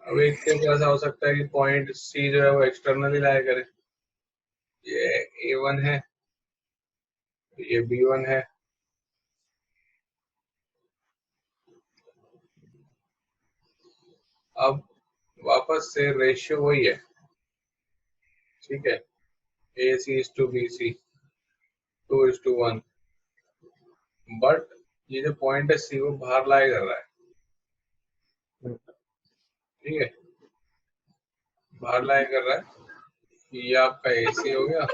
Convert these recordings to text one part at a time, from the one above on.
अब एक के ऐसा हो सकता है कि पॉइंट सी जो है वो एक्सटर्नली लाया करे, ये A1 है, ये B1 है। अब वापस से रेशियो वही है, ठीक है, AC/BC 2:1, बट ये जो पॉइंट है सी वो बाहर लाया कर रहा है, ठीक है, बाहर लाया कर रहा है। ये आपका AC हो गया,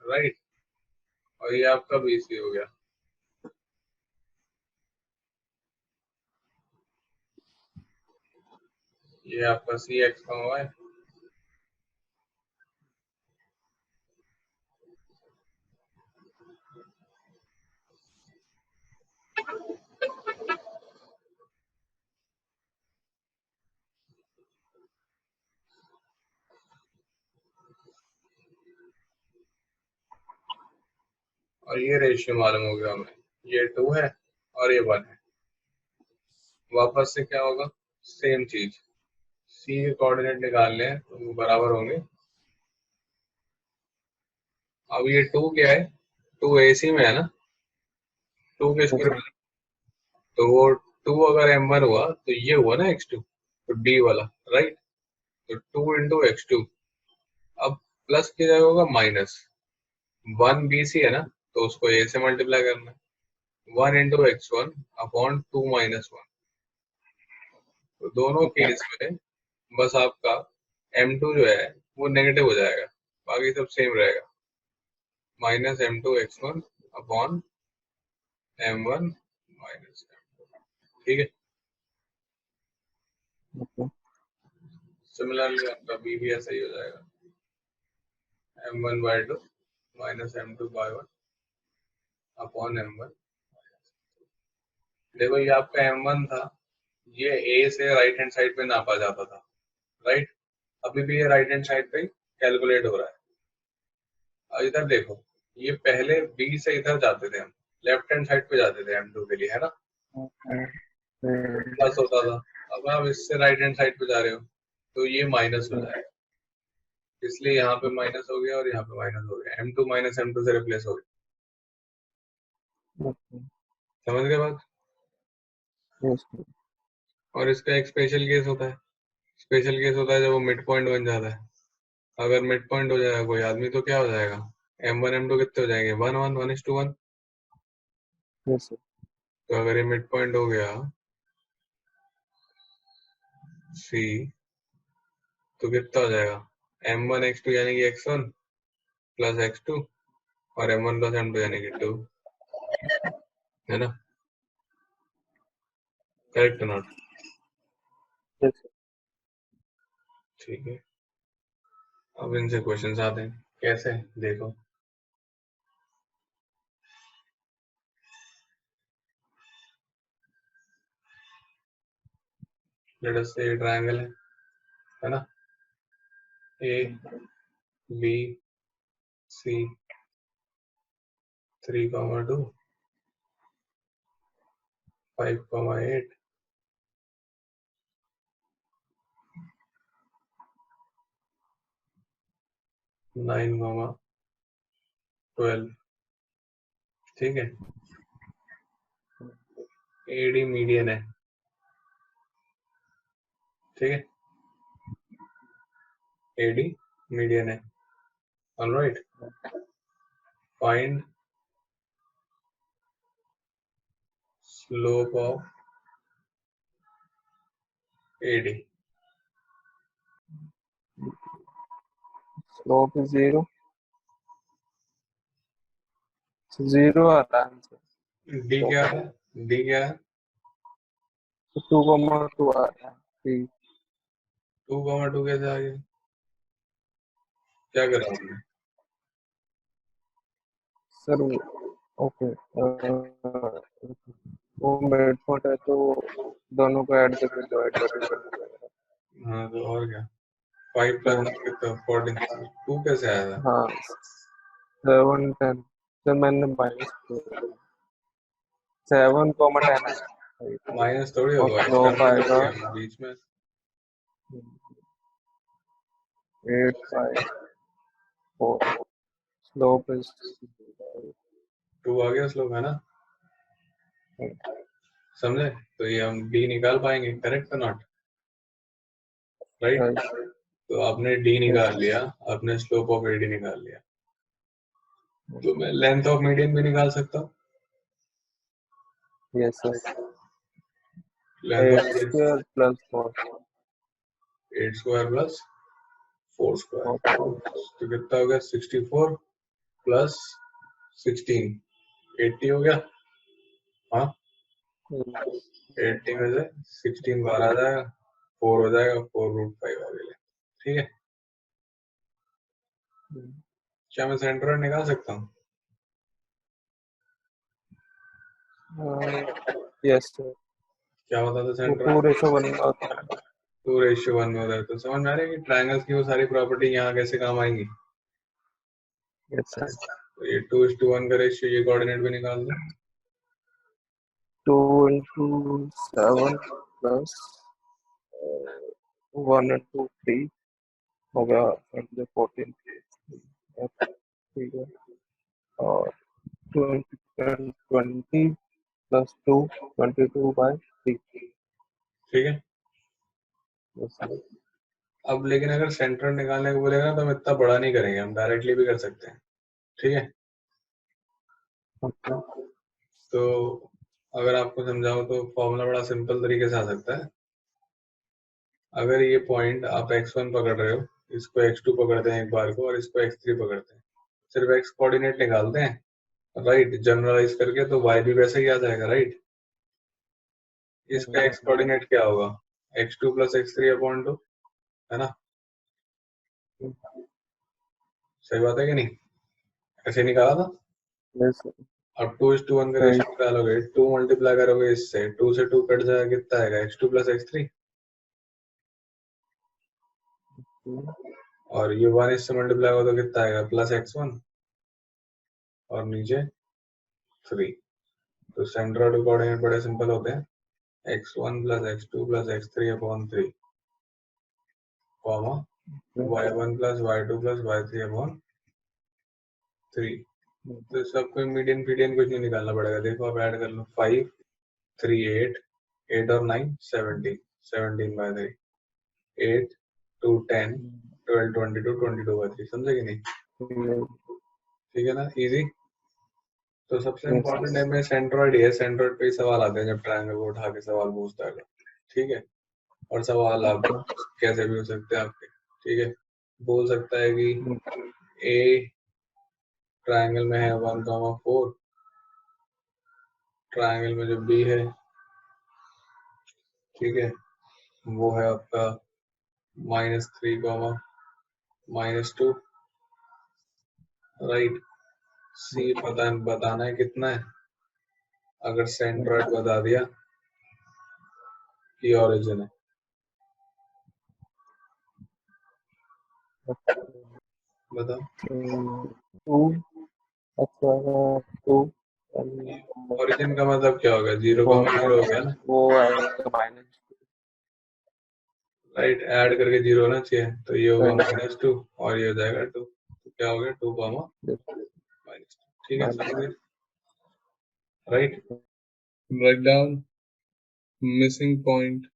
राइट, और ये आपका BC हो गया। ये आपका CX का हुआ है, और ये रेशियो मालूम हो गया हमें, ये 2 है और ये 1 है। वापस से क्या होगा, सेम चीज, सी के कोऑर्डिनेट निकालने हैं तो वो बराबर होंगे। अब ये 2 क्या है, 2 AC में है ना, 2 के स्क्वायर, तो वो 2 अगर M1 हुआ तो ये हुआ ना X2, तो D वाला, राइट, तो 2 इंटू X2। अब प्लस की जगह होगा माइनस, 1 BC है ना, तो उसको A से मल्टीप्लाई करना है, 1 इंटू X1 अपॉन 2 माइनस 1। तो दोनों केस में बस आपका M2 जो है वो नेगेटिव हो जाएगा, बाकी सब सेम रहेगा, minus M2 X1 upon M1 minus M2, ठीक है। सिमिलरली आपका B भी ऐसा ही हो जाएगा, M1/2 minus M2/1 upon M1। देखो ये आपका M1 था, ये A से राइट हैंड साइड पे नापा जाता था, राइट, अभी भी ये राइट हैंड साइड पे कैलकुलेट हो रहा है। अब इधर देखो, ये पहले B से इधर जाते थे हम, लेफ्ट हैंड साइड पे जाते थे M2 के लिए, है ना, प्लस होता था। अब आप इससे राइट हैंड साइड पे जा रहे हो तो ये माइनस हो जाएगा, इसलिए यहाँ पे माइनस हो गया और यहाँ पे माइनस हो गया, M2 माइनस M2 से रिप्लेस हो गया। समझ गए बात? और इसका एक स्पेशल केस होता है, स्पेशल केस होता है जब वो मिड पॉइंट बन जाता है। अगर मिड पॉइंट हो जाएगा कोई आदमी तो क्या हो जाएगा, M1 M2 कितने हो जाएंगे, 1 1 1:1। तो अगर ये मिड पॉइंट हो गया C, तो कितना हो जाएगा, M1 X2 यानी कि X1 प्लस X2 और M1 प्लस M2 यानी कि 2, है ना, करेक्ट नॉट? ठीक है, अब इनसे क्वेश्चंस आते हैं, कैसे देखो। लेट अस से ट्रायंगल है ना, A B C 3,2 5,8 9,12, ठीक है। AD मीडियन है, ठीक है, AD मीडियन है, alright. Find slope of AD। Slope is 0 आ रहा है आंसर। D क्या है, D क्या है, 2,2 आ रहा है। 2,2 कैसे आ गया, क्या करा हमने? सर ओके, वो मिड पॉइंट है तो दोनों को ऐड करके डिवाइड करके करना पड़ेगा। हाँ तो और क्या, 5 प्लस कितना 14, 2 कैसे आया था? हाँ 7 10, सर मैंने माइनस 7,10 आया। माइनस थोड़ी और होगा, स्लोप एक्सटर्नल आएगा बीच में 8/4. Slope is 2 आ गया स्लोप है ना, समझे? तो ये हम डी निकाल पाएंगे, करेक्ट नॉट, राइट? तो आपने डी निकाल लिया, आपने स्लोप ऑफ एडी निकाल लिया, तो मैं लेंथ ऑफ मीडियन भी निकाल सकता हूँ। yes sir. Length 8 of square plus 4. 8 square plus 4 square, तो कितना हो गया? 64 प्लस 16, 80 हो गया। हाँ, 80 में से 16 बाहर आ जाएगा, 4 हो जाएगा, 4√5 आ गया, ठीक है? क्या मैं सेंटर निकाल सकता हूँ? yes sir. क्या होता था वो सेंटर? 2:1 होता है. 2:1 में होता है। तो समझ में आ रहा है कि ट्रायंगल्स की वो सारी प्रॉपर्टी यहाँ कैसे काम आएंगी। yes sir. तो ये 2:1 का रेशियो, ये कोऑर्डिनेट भी निकाल दो। 2 into 7 plus 1 into 3 हो गया 14. ठीक है, और 20 plus 2 22/3. ठीक है, yes sir. अब लेकिन अगर सेंटर निकालने को बोलेगा ना तो हम इतना बड़ा नहीं करेंगे, हम डायरेक्टली भी कर सकते हैं, ठीक है? okay. तो अगर आपको समझाऊं तो फॉर्मूला बड़ा सिंपल तरीके से आ सकता है। अगर ये पॉइंट आप x1 पकड़ रहे हो, इसको x2 पकड़ते हैं एक बार को, और इसको x3 पकड़ते हैं, सिर्फ x कोऑर्डिनेट निकालते हैं, राइट? जनरलाइज करके तो y भी वैसे ही आ जाएगा, राइट? इसका x कोऑर्डिनेट क्या होगा? x2 प्लस x3/2, है ना? सही बात है कि नहीं? ऐसे निकाला था। yes sir. अब 2:1 का रेशियो निकालोगे, 2 मल्टीप्लाई करोगे इससे, 2 से 2 कट जाएगा, कितना आएगा? x2 प्लस x3, और ये 1 इससे मल्टीप्लाई होगा तो कितना आएगा? प्लस x1, और नीचे 3। तो सेंटर और कोऑर्डिनेट बड़े सिंपल होते हैं, x1 plus x2 plus x3/3, comma y1 plus y2 plus y3/3। तो सबको मीडियन फीडियन कुछ नहीं निकालना पड़ेगा, देखो आप ऐड कर लो, 5 3 8, 8 और 9 17, 17/3, 8 2 10, 12 22, 22/3, समझे कि नहीं? ठीक है ना, इजी। तो सबसे इम्पोर्टेंट है में सेंट्रोइड है, सेंट्रोइड पे ही सवाल आते हैं जब ट्रायंगल को उठा के सवाल पूछता है, ठीक है? और सवाल आप कैसे भी हो सकते हैं आपके, ठीक है? बोल सकता है कि ए ट्रायंगल में है 1,4, ट्रायंगल में जो बी है, ठीक है, वो है आपका -3, -2, राइट? सी बताना है कितना है, अगर सेंट्रोइड बता दिया कि ओरिजिन है, बताओ। 2 अच्छा 2 ओरिजिन का मतलब क्या होगा? 0, 0 हो गया ना, वो आएगा माइनस, राइट? ऐड करके 0 होना चाहिए, तो ये होगा -2 और ये हो जाएगा 2, तो क्या हो गया? 2, -2, ठीक है, समझ गए, right? Write down missing point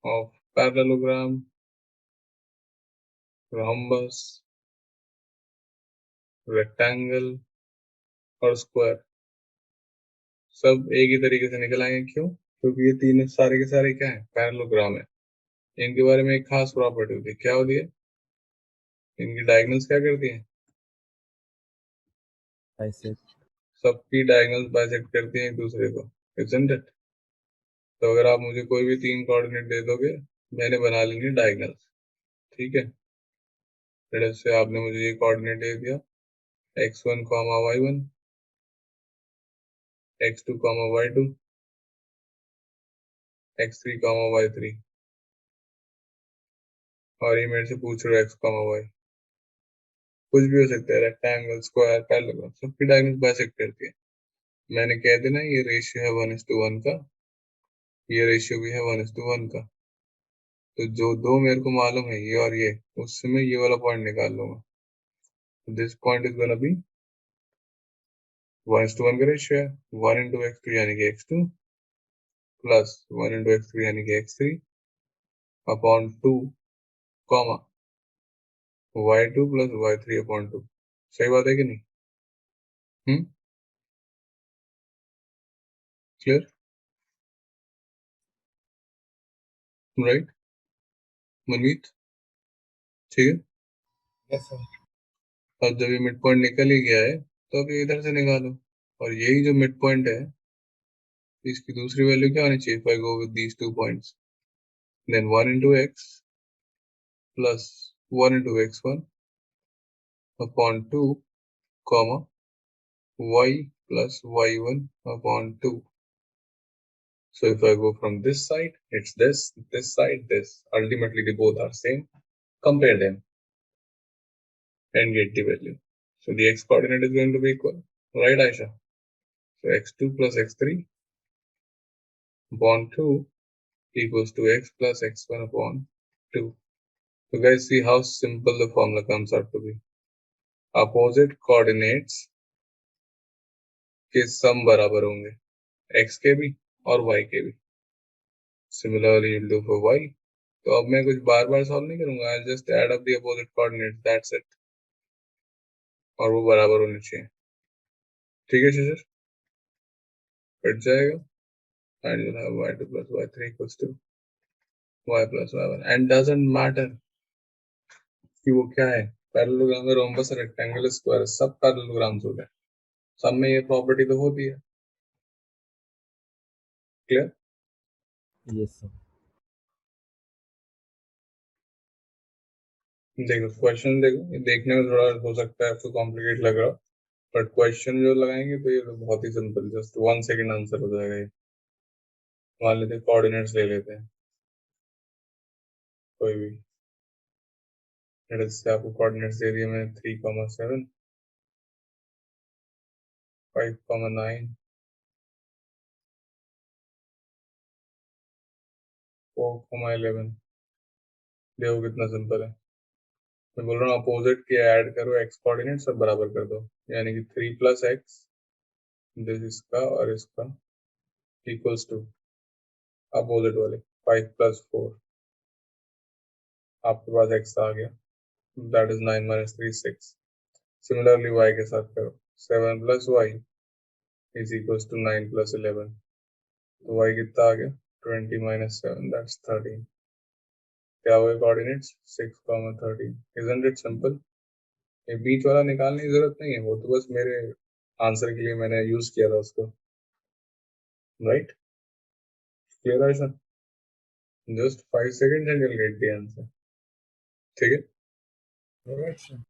of parallelogram, rhombus, rectangle और स्क्वायर सब एक ही तरीके से निकल आएंगे। क्यों? क्योंकि ये तीनों सारे के सारे क्या है? पैरेललोग्राम है। इनके बारे में एक खास प्रॉपर्टी होती है, क्या होती है? इनकी डायगोनल्स क्या करती हैं? सबकी डायगोनल्स बाइसेक्ट करती हैं एक दूसरे को, इजंट इट? तो अगर आप मुझे कोई भी 3 कोऑर्डिनेट दे दोगे, मैंने बना लेनी डायगोनल्स, ठीक है? जैसे आपने मुझे ये कोऑर्डिनेट दे दिया, x1, y1, x2, y2, x3, y3, और ये मेरे से पूछ रहे हो x, y, कुछ भी हो सकता है, रेक्टेंगल, स्क्वायर, पैरेललोग्राम, सबकी डायगोनल्स बाइसेक्ट करती है। मैंने कह देना ये रेशियो है 1:1 का, ये रेशियो भी है 1:1 का। तो जो दो मेरे को मालूम है, ये और ये, उससे मैं ये वाला पॉइंट निकाल लूंगा। This point is gonna be 1:1 का रेशियो है, 1 into x2 यानी कि x2 प्लस 1 into x3 यानी कि x3 upon 2 comma y2 plus y3 upon 2। सही बात है कि नहीं? क्लियर? राइट मनमीत? ठीक है। Yes sir. अब जब ये मिड पॉइंट निकल ही गया है तो अब ये इधर से निकालो, और यही जो मिड पॉइंट है इसकी दूसरी वैल्यू क्या होनी चाहिए? If I go with these 2 points, then 1 into x plus 1 into x1 upon 2 comma y plus y1 upon 2. So if I go from this side, it's this side, this. Ultimately, they both are same. Compare them and get the value. So the x coordinate is going to be equal, right, Aisha? So x2 plus x3 upon 2 equals to x plus x1 upon 2. So guys, see how simple the formula comes out to be. Opposite coordinates के सम बराबर होंगे, x के भी और y के भी। Similarly, you'll do for y. तो अब मैं कुछ बार बार सॉल्व नहीं करूंगा, I'll just add up the opposite coordinates, that's it. और वो बराबर होने चाहिए। ठीक है सर, कट जाएगा and you'll have y2 plus y3 equals to y plus y1, and doesn't matter कि वो क्या है, पैरेललोग्राम, रोम्बस, रेक्टेंगल, स्क्वायर, सब पैरेललोग्राम्स हो गए, सब में ये प्रॉपर्टी तो होती है। क्लियर? Yes sir. देखो क्वेश्चन, देखो ये देखने में थोड़ा हो सकता है आपको कॉम्प्लिकेट लग रहा हो, बट क्वेश्चन जो लगाएंगे तो ये तो बहुत ही सिंपल, जस्ट 1 सेकेंड आंसर हो जाएगा ये। मान लेते हैं कोऑर्डिनेट्स ले लेते हैं कोई भी, जैसे आपको कोऑर्डिनेट्स दे दिए मैंने 3,7, 5,9, 4,11। देखो कितना सिंपल है। मैं बोल रहा हूँ अपोजिट के ऐड करो एक्स कोऑर्डिनेट, सब बराबर कर दो, यानी कि 3 प्लस एक्स, दिस इसका और इसका, इक्वल्स टू अपोजिट वाले 5 प्लस 4, आपके पास एक्स आ गया, that is 9 minus 3 6। Similarly y के साथ करो, 7 plus y is equals to 9 plus 11। तो y कितना आ गया? 20 minus 7, दैट्स 13। क्या हुए कोऑर्डिनेट्स? 6,13। Isn't it simple? ये बीच वाला निकालने की जरूरत नहीं है, वो तो बस मेरे आंसर के लिए मैंने यूज किया था उसको, राइट? क्लियर है sir? Just 5 seconds and you'll get the answer. ठीक है? Right sir.